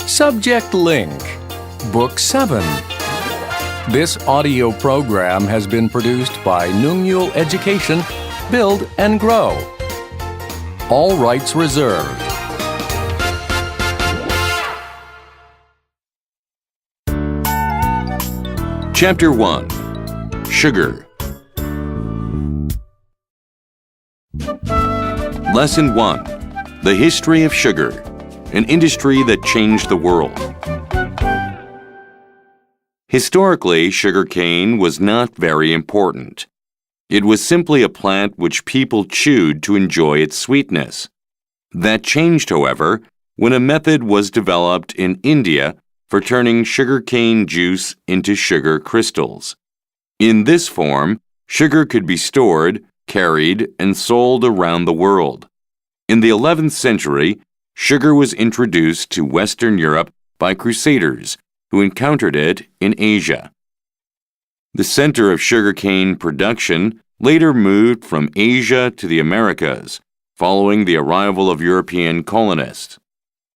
Subject Link, Book 7. This audio program has been produced by Nungyul Education, Build and Grow. All rights reserved. Chapter 1. Sugar. Lesson 1. The History of Sugar, an industry that changed the world. Historically, sugarcane was not very important. It was simply a plant which people chewed to enjoy its sweetness. That changed, however, when a method was developed in India for turning sugarcane juice into sugar crystals. In this form, sugar could be stored, carried, and sold around the world. In the 11th century, sugar was introduced to Western Europe by crusaders who encountered it in Asia. The center of sugarcane production later moved from Asia to the Americas, following the arrival of European colonists.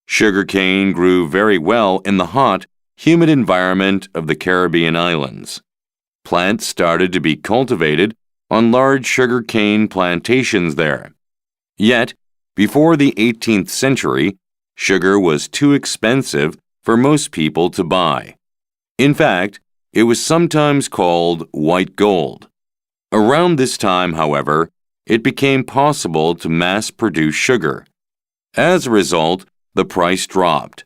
Sugarcane grew very well in the hot, humid environment of the Caribbean islands. Plants started to be cultivated on large sugarcane plantations there. Yet, before the 18th century, sugar was too expensive for most people to buy. In fact, it was sometimes called white gold. Around this time, however, it became possible to mass-produce sugar. As a result, the price dropped.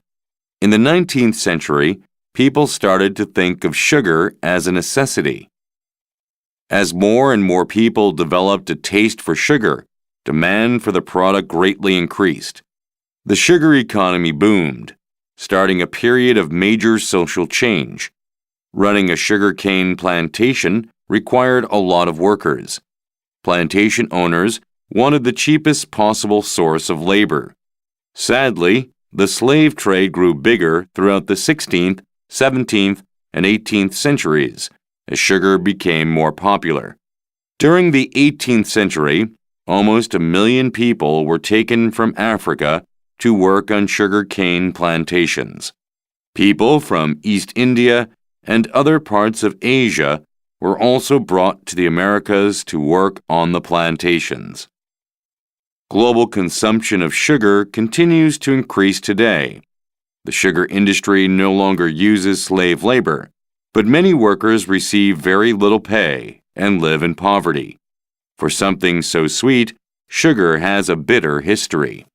In the 19th century, people started to think of sugar as a necessity. As more and more people developed a taste for sugar, demand for the product greatly increased. The sugar economy boomed, starting a period of major social change. Running a sugarcane plantation required a lot of workers. Plantation owners wanted the cheapest possible source of labor. Sadly, the slave trade grew bigger throughout the 16th, 17th, and 18th centuries as sugar became more popular. During the 18th century, almost 1 million people were taken from Africa to work on sugarcane plantations. People from East India and other parts of Asia were also brought to the Americas to work on the plantations. Global consumption of sugar continues to increase today. The sugar industry no longer uses slave labor, but many workers receive very little pay and live in poverty. For something so sweet, sugar has a bitter history.